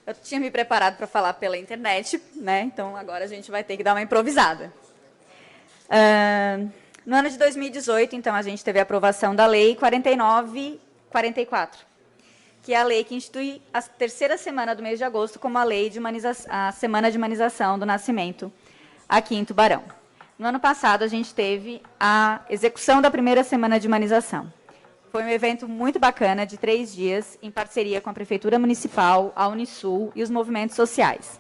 Eu tinha me preparado para falar pela internet, né? Então agora a gente vai ter que dar uma improvisada. No ano de 2018, então, a gente teve a aprovação da Lei 4944, que é a lei que institui a terceira semana do mês de agosto como a lei de a semana de humanização do nascimento aqui em Tubarão. No ano passado, a gente teve a execução da primeira semana de humanização. Foi um evento muito bacana, de 3 dias, em parceria com a Prefeitura Municipal, a Unisul e os movimentos sociais.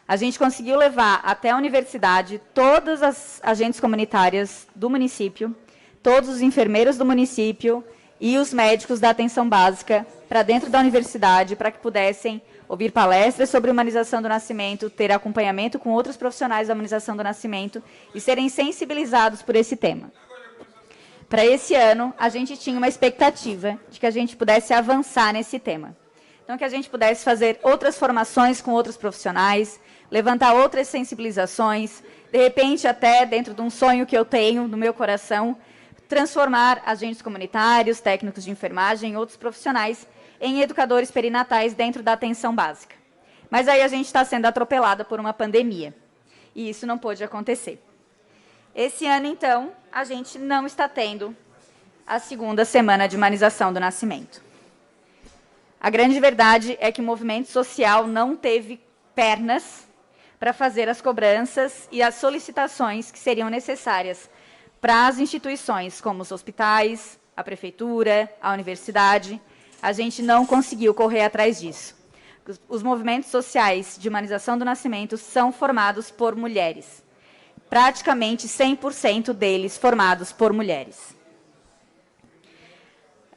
A gente conseguiu levar até a universidade todas as agentes comunitárias do município, todos os enfermeiros do município e os médicos da atenção básica para dentro da universidade, para que pudessem ouvir palestras sobre humanização do nascimento, ter acompanhamento com outros profissionais da humanização do nascimento e serem sensibilizados por esse tema. Para esse ano, a gente tinha uma expectativa de que a gente pudesse avançar nesse tema. Então, que a gente pudesse fazer outras formações com outros profissionais, levantar outras sensibilizações, de repente, até dentro de um sonho que eu tenho no meu coração, transformar agentes comunitários, técnicos de enfermagem e outros profissionais em educadores perinatais dentro da atenção básica. Mas aí a gente está sendo atropelada por uma pandemia, e isso não pôde acontecer. Esse ano, então, a gente não está tendo a segunda semana de humanização do nascimento. A grande verdade é que o movimento social não teve pernas para fazer as cobranças e as solicitações que seriam necessárias para as instituições, como os hospitais, a prefeitura, a universidade. A gente não conseguiu correr atrás disso. Os movimentos sociais de humanização do nascimento são formados por mulheres. Praticamente 100% deles formados por mulheres.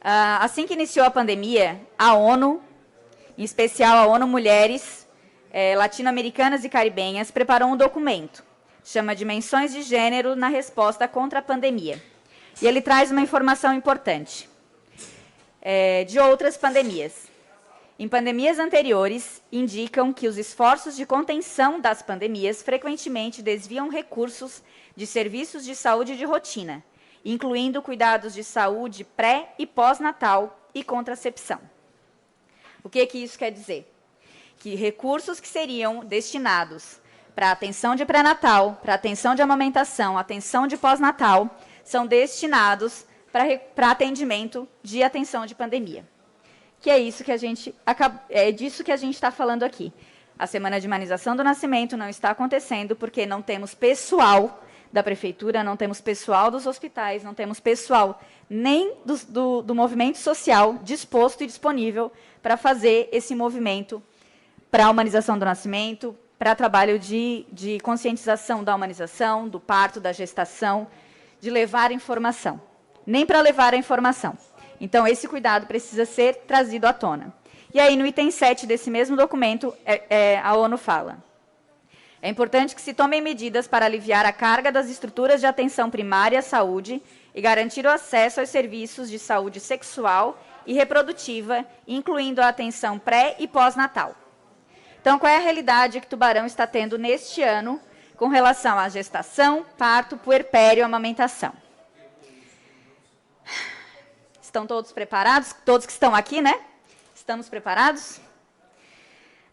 Assim que iniciou a pandemia, a ONU, em especial a ONU Mulheres Latino-Americanas e Caribenhas, preparou um documento, chama Dimensões de Gênero na Resposta contra a Pandemia. E ele traz uma informação importante de outras pandemias. Em pandemias anteriores, indicam que os esforços de contenção das pandemias frequentemente desviam recursos de serviços de saúde de rotina, incluindo cuidados de saúde pré- e pós-natal e contracepção. O que isso quer dizer? Que recursos que seriam destinados para atenção de pré-natal, para atenção de amamentação, atenção de pós-natal, são destinados para atendimento de atenção de pandemia. Que é isso que disso que a gente está falando aqui. A semana de humanização do nascimento não está acontecendo porque não temos pessoal da prefeitura, não temos pessoal dos hospitais, não temos pessoal nem do movimento social disposto e disponível para fazer esse movimento para a humanização do nascimento, para trabalho de conscientização da humanização, do parto, da gestação, de levar informação. Nem para levar a informação. Então, esse cuidado precisa ser trazido à tona. E aí, no item 7 desse mesmo documento, a ONU fala: é importante que se tomem medidas para aliviar a carga das estruturas de atenção primária à saúde e garantir o acesso aos serviços de saúde sexual e reprodutiva, incluindo a atenção pré- e pós-natal. Então, qual é a realidade que Tubarão está tendo neste ano com relação à gestação, parto, puerpério e amamentação? Estão todos preparados? Todos que estão aqui, né? Estamos preparados?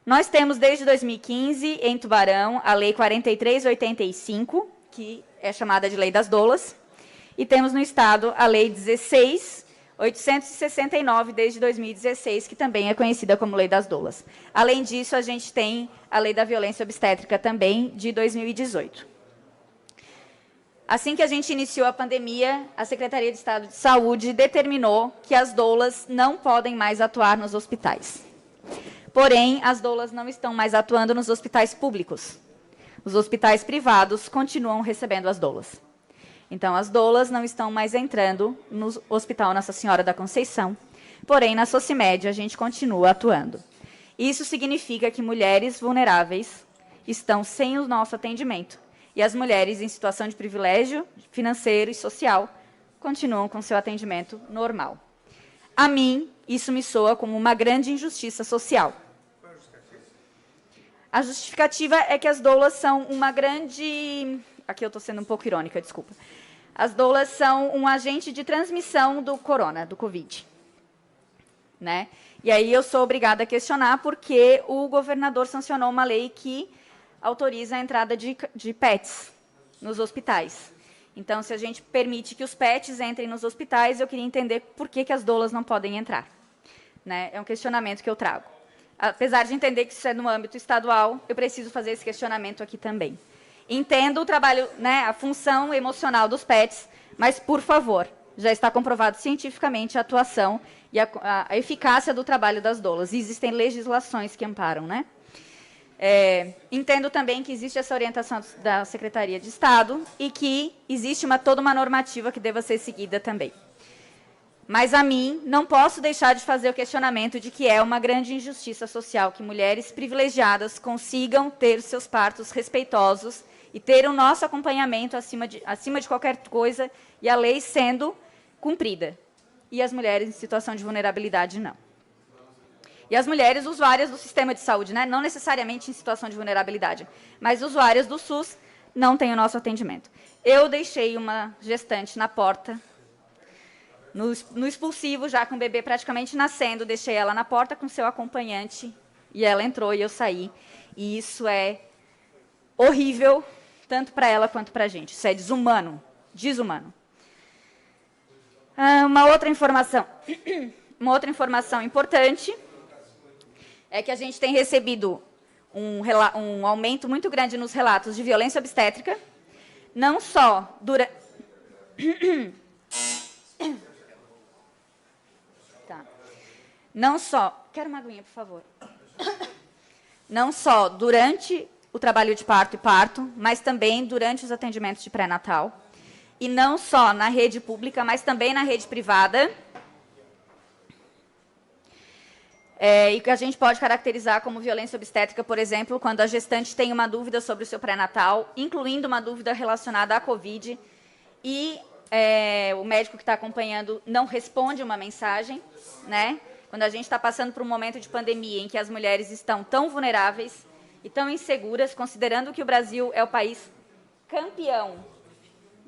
Nós temos, desde 2015, em Tubarão, a Lei 4385, que é chamada de Lei das Doulas, e temos no Estado a Lei 16.869, desde 2016, que também é conhecida como Lei das Doulas. Além disso, a gente tem a Lei da Violência Obstétrica também, de 2018. Assim que a gente iniciou a pandemia, a Secretaria de Estado de Saúde determinou que as doulas não podem mais atuar nos hospitais. Porém, as doulas não estão mais atuando nos hospitais públicos. Os hospitais privados continuam recebendo as doulas. Então, as doulas não estão mais entrando no Hospital Nossa Senhora da Conceição, porém, na Socimed, a gente continua atuando. Isso significa que mulheres vulneráveis estão sem o nosso atendimento. E as mulheres em situação de privilégio financeiro e social continuam com seu atendimento normal. A mim, isso me soa como uma grande injustiça social. A justificativa é que as doulas são uma grande... Aqui eu estou sendo um pouco irônica, desculpa. As doulas são um agente de transmissão do corona, do Covid. né? E aí eu sou obrigada a questionar porque o governador sancionou uma lei que autoriza a entrada de pets nos hospitais. Então, se a gente permite que os pets entrem nos hospitais, eu queria entender por que as doulas não podem entrar, né? É um questionamento que eu trago. Apesar de entender que isso é no âmbito estadual, eu preciso fazer esse questionamento aqui também. Entendo o trabalho, né, a função emocional dos pets, mas, por favor, já está comprovado cientificamente a atuação e a eficácia do trabalho das doulas. E existem legislações que amparam, né? Entendo também que existe essa orientação da Secretaria de Estado e que existe toda uma normativa que deva ser seguida também. Mas, a mim, não posso deixar de fazer o questionamento de que é uma grande injustiça social que mulheres privilegiadas consigam ter seus partos respeitosos e ter o nosso acompanhamento acima de qualquer coisa e a lei sendo cumprida. E as mulheres em situação de vulnerabilidade, não. E as mulheres usuárias do sistema de saúde, né, não necessariamente em situação de vulnerabilidade, mas usuárias do SUS, não têm o nosso atendimento. Eu deixei uma gestante na porta, no expulsivo, já com o bebê praticamente nascendo, deixei ela na porta com seu acompanhante, e ela entrou e eu saí. E isso é horrível, tanto para ela quanto para a gente. Isso é desumano, desumano. Uma outra informação importante é que a gente tem recebido um aumento muito grande nos relatos de violência obstétrica, não só durante... Não só... Quero uma aguinha, por favor. Não só durante o trabalho de parto e parto, mas também durante os atendimentos de pré-natal. E não só na rede pública, mas também na rede privada. E que a gente pode caracterizar como violência obstétrica, por exemplo, quando a gestante tem uma dúvida sobre o seu pré-natal, incluindo uma dúvida relacionada à Covid, e o médico que está acompanhando não responde uma mensagem, né? Quando a gente está passando por um momento de pandemia em que as mulheres estão tão vulneráveis e tão inseguras, considerando que o Brasil é o país campeão.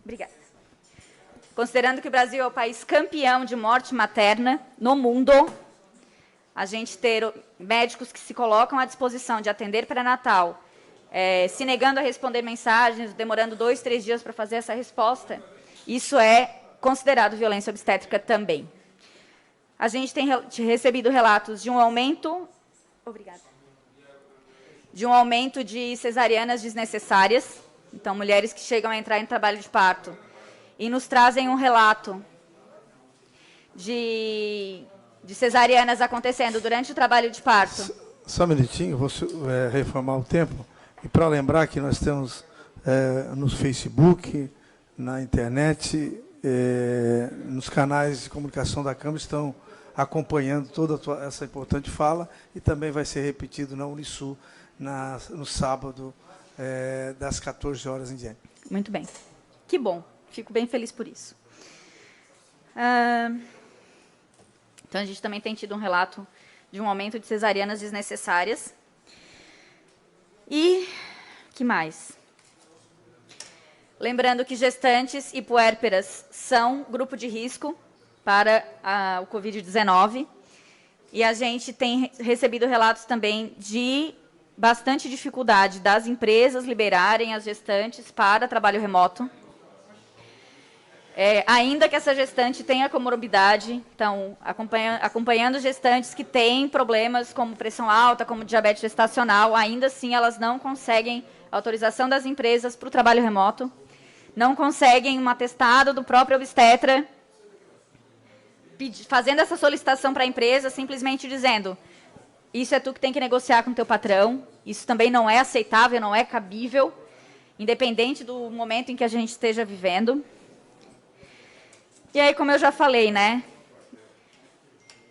Obrigada. Considerando que o Brasil é o país campeão de morte materna no mundo, a gente ter médicos que se colocam à disposição de atender pré-natal, se negando a responder mensagens, demorando 2, 3 dias para fazer essa resposta, isso é considerado violência obstétrica também. A gente tem recebido relatos de um aumento... Obrigada. De um aumento de cesarianas desnecessárias. Então, mulheres que chegam a entrar em trabalho de parto e nos trazem um relato de cesarianas acontecendo durante o trabalho de parto. Só um minutinho, vou reformar o tempo. E para lembrar que nós temos no Facebook, na internet, nos canais de comunicação da Câmara, estão acompanhando toda essa importante fala, e também vai ser repetido na Unisul no sábado, das 14 horas em diante. Muito bem. Que bom. Fico bem feliz por isso. Então, a gente também tem tido um relato de um aumento de cesarianas desnecessárias. E que mais? Lembrando que gestantes e puérperas são grupo de risco para o Covid-19. E a gente tem recebido relatos também de bastante dificuldade das empresas liberarem as gestantes para trabalho remoto. Ainda que essa gestante tenha comorbidade, então, acompanhando gestantes que têm problemas como pressão alta, como diabetes gestacional, ainda assim elas não conseguem autorização das empresas para o trabalho remoto, não conseguem um atestado do próprio obstetra, fazendo essa solicitação para a empresa, simplesmente dizendo: isso é tu que tem que negociar com o teu patrão, isso também não é aceitável, não é cabível, independente do momento em que a gente esteja vivendo. E aí, como eu já falei, né,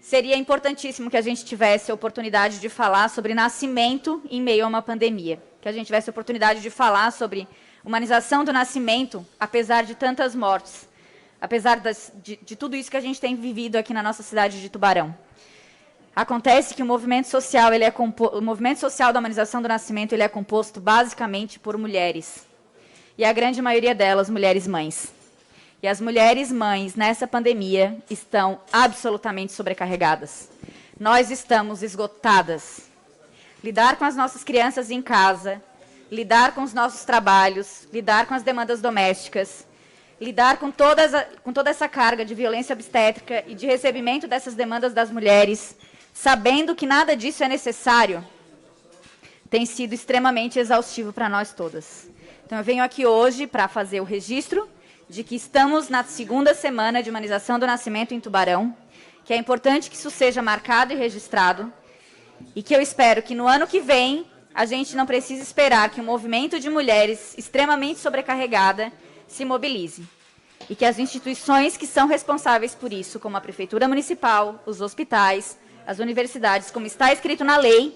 seria importantíssimo que a gente tivesse a oportunidade de falar sobre nascimento em meio a uma pandemia, que a gente tivesse a oportunidade de falar sobre humanização do nascimento, apesar de tantas mortes, apesar de tudo isso que a gente tem vivido aqui na nossa cidade de Tubarão. Acontece que o movimento social, o movimento social da humanização do nascimento, ele é composto basicamente por mulheres. E a grande maioria delas, mulheres mães. E as mulheres mães, nessa pandemia, estão absolutamente sobrecarregadas. Nós estamos esgotadas. Lidar com as nossas crianças em casa, lidar com os nossos trabalhos, lidar com as demandas domésticas, lidar com toda essa carga de violência obstétrica e de recebimento dessas demandas das mulheres, sabendo que nada disso é necessário, tem sido extremamente exaustivo para nós todas. Então, eu venho aqui hoje para fazer o registro de que estamos na segunda semana de humanização do nascimento em Tubarão, que é importante que isso seja marcado e registrado, e que eu espero que no ano que vem a gente não precise esperar que um movimento de mulheres extremamente sobrecarregada se mobilize. E que as instituições que são responsáveis por isso, como a Prefeitura Municipal, os hospitais, as universidades, como está escrito na lei,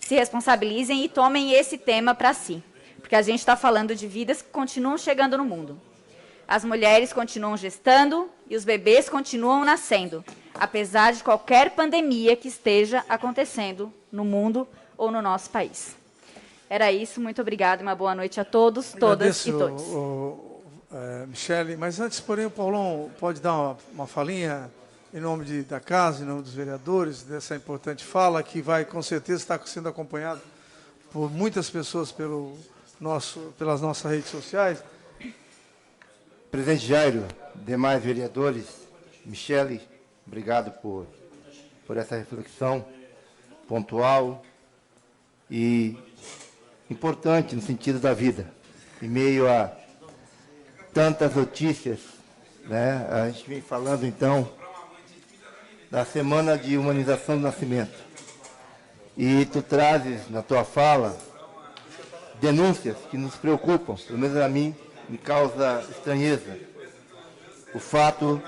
se responsabilizem e tomem esse tema para si. Porque a gente está falando de vidas que continuam chegando no mundo. As mulheres continuam gestando e os bebês continuam nascendo, apesar de qualquer pandemia que esteja acontecendo no mundo ou no nosso país. Era isso, muito obrigada e uma boa noite a todos, todas e todos. Michele, mas antes, porém, o Paulão pode dar uma falinha em nome da casa, em nome dos vereadores, dessa importante fala, que vai, com certeza, estar sendo acompanhado por muitas pessoas pelas nossas redes sociais. Presidente Jairo, demais vereadores, Michele, obrigado por essa reflexão pontual e importante no sentido da vida. Em meio a tantas notícias, né? A gente vem falando, então, da Semana de Humanização do Nascimento. E tu trazes, na tua fala, denúncias que nos preocupam, pelo menos a mim, me causa estranheza. O fato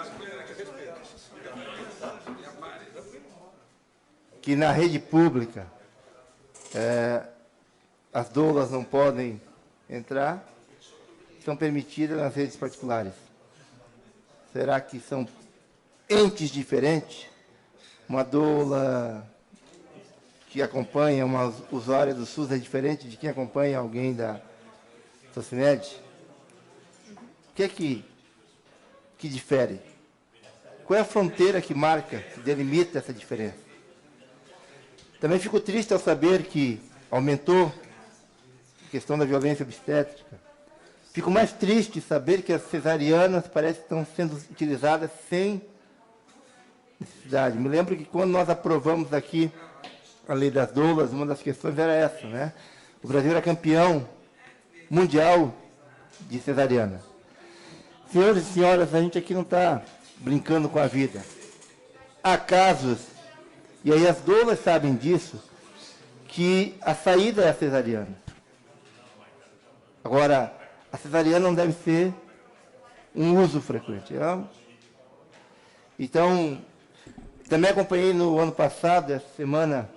que na rede pública as doulas não podem entrar, são permitidas nas redes particulares. Será que são entes diferentes? Uma doula que acompanha uma usuária do SUS é diferente de quem acompanha alguém da Socimed? O que é que difere? Qual é a fronteira que marca, que delimita essa diferença? Também fico triste ao saber que aumentou a questão da violência obstétrica. Fico mais triste saber que as cesarianas parece que estão sendo utilizadas sem necessidade. Me lembro que quando nós aprovamos aqui a lei das doulas, uma das questões era essa, né? O Brasil era campeão mundial de cesariana. Senhores e senhoras, a gente aqui não está brincando com a vida. Há casos, e aí as doulas sabem disso, que a saída é a cesariana. Agora, a cesariana não deve ser um uso frequente. Então, também acompanhei no ano passado, essa semana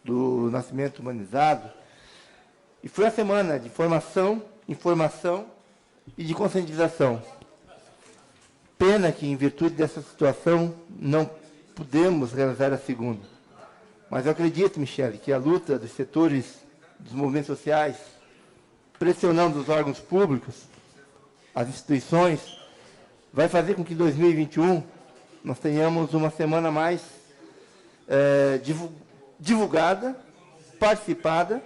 do nascimento humanizado, e foi a semana de formação, informação e de conscientização. Pena que, em virtude dessa situação, não pudemos realizar a segunda. Mas eu acredito, Michele, que a luta dos setores, dos movimentos sociais, pressionando os órgãos públicos, as instituições, vai fazer com que em 2021 nós tenhamos uma semana mais divulgada, participada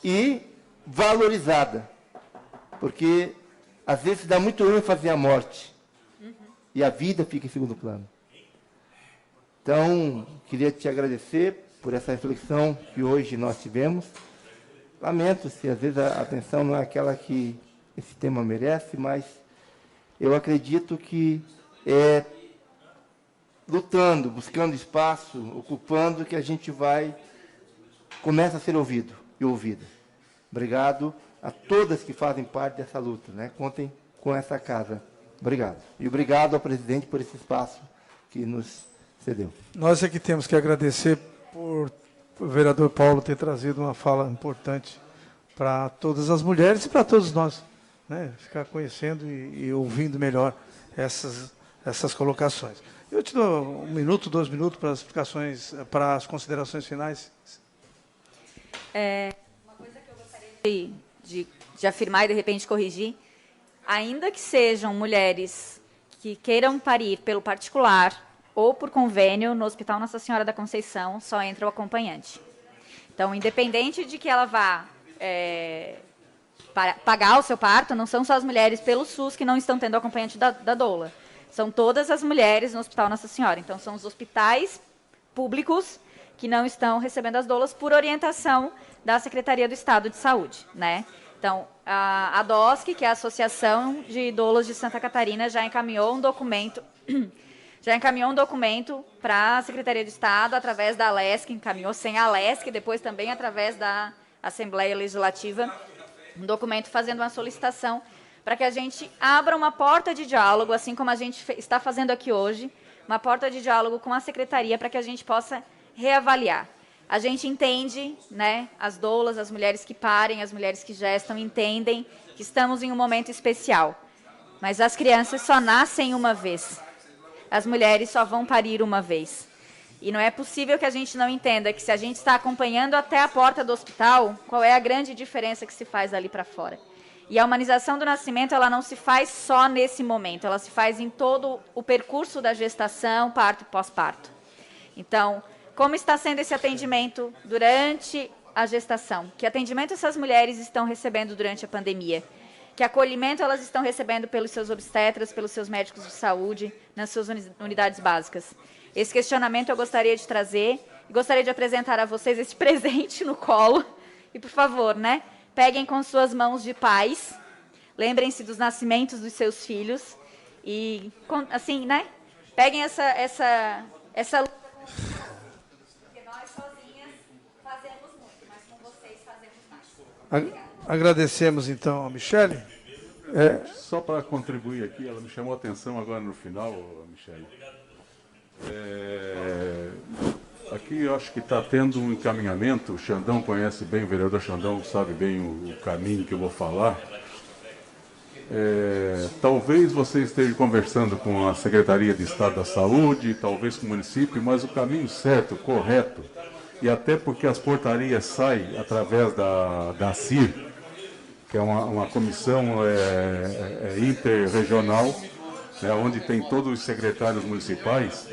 e valorizada. Porque, às vezes, dá muito ênfase à morte. E a vida fica em segundo plano. Então, queria te agradecer por essa reflexão que hoje nós tivemos. Lamento se, às vezes, a atenção não é aquela que esse tema merece, mas eu acredito que é lutando, buscando espaço, ocupando, que a gente começa a ser ouvido e ouvida. Obrigado a todas que fazem parte dessa luta, né? Contem com essa casa. Obrigado. E obrigado ao presidente por esse espaço que nos cedeu. Nós é que temos que agradecer por o vereador Paulo ter trazido uma fala importante para todas as mulheres e para todos nós, né? Ficar conhecendo e ouvindo melhor essas colocações. Eu te dou 1 minuto, 2 minutos para as explicações, para as considerações finais. Uma coisa que eu gostaria de afirmar e, de repente, corrigir. ainda que sejam mulheres que queiram parir pelo particular ou por convênio, no Hospital Nossa Senhora da Conceição só entra o acompanhante. Então, independente de que ela vá pagar o seu parto, não são só as mulheres pelo SUS que não estão tendo acompanhante da doula. São todas as mulheres no Hospital Nossa Senhora. Então, são os hospitais públicos que não estão recebendo as doulas por orientação da Secretaria do Estado de Saúde, né? Então, a DOSC, que é a Associação de Doulas de Santa Catarina, já encaminhou um documento para a Secretaria de Estado, através da ALESC, encaminhou sem a ALESC, depois também através da Assembleia Legislativa, um documento fazendo uma solicitação para que a gente abra uma porta de diálogo, assim como a gente está fazendo aqui hoje, uma porta de diálogo com a Secretaria para que a gente possa reavaliar. A gente entende, né, as doulas, as mulheres que parem, as mulheres que gestam, entendem que estamos em um momento especial. Mas as crianças só nascem uma vez. As mulheres só vão parir uma vez. E não é possível que a gente não entenda que se a gente está acompanhando até a porta do hospital, qual é a grande diferença que se faz ali para fora. E a humanização do nascimento, ela não se faz só nesse momento, ela se faz em todo o percurso da gestação, parto e pós-parto. Então, como está sendo esse atendimento durante a gestação? Que atendimento essas mulheres estão recebendo durante a pandemia? Que acolhimento elas estão recebendo pelos seus obstetras, pelos seus médicos de saúde, nas suas unidades básicas? Esse questionamento eu gostaria de trazer, e gostaria de apresentar a vocês esse presente no colo. E, por favor, né, peguem com suas mãos de pais, lembrem-se dos nascimentos dos seus filhos, e, assim, né, peguem essa luta. Porque nós sozinhas fazemos muito, mas com vocês fazemos mais. Obrigada. Agradecemos, então, a Michele. Só para contribuir aqui, ela me chamou a atenção agora no final, Michele. Aqui eu acho que está tendo um encaminhamento, o Xandão conhece bem, o vereador Xandão sabe bem o caminho que eu vou falar. Talvez você esteja conversando com a Secretaria de Estado da Saúde, talvez com o município, mas o caminho certo, correto, e até porque as portarias saem através da CIR, que é uma comissão interregional, né, onde tem todos os secretários municipais,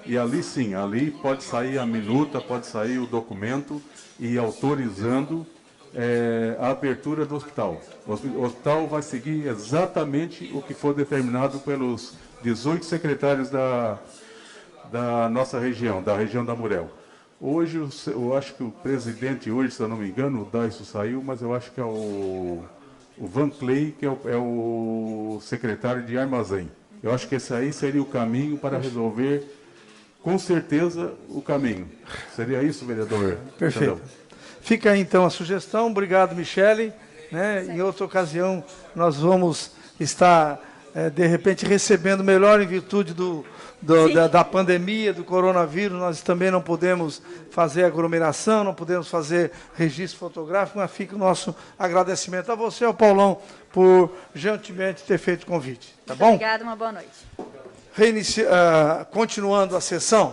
e ali sim, ali pode sair a minuta, pode sair o documento e autorizando a abertura do hospital. O hospital vai seguir exatamente o que for determinado pelos 18 secretários da nossa região, da região da Murel. Hoje, eu acho que o presidente hoje, se eu não me engano, o Daiso saiu, mas eu acho que é o Van Clay, que é o secretário de armazém. Eu acho que esse aí seria o caminho para resolver, com certeza, o caminho. Seria isso, vereador? Perfeito. Entendeu? Fica aí, então, a sugestão. Obrigado, Michele. Né? Em outra ocasião, nós vamos estar, de repente, recebendo melhor em virtude da pandemia, do coronavírus. Nós também não podemos fazer aglomeração, não podemos fazer registro fotográfico, mas fica o nosso agradecimento a você, ao Paulão, por gentilmente ter feito o convite. Tá bom? Obrigada, uma boa noite. Continuando a sessão.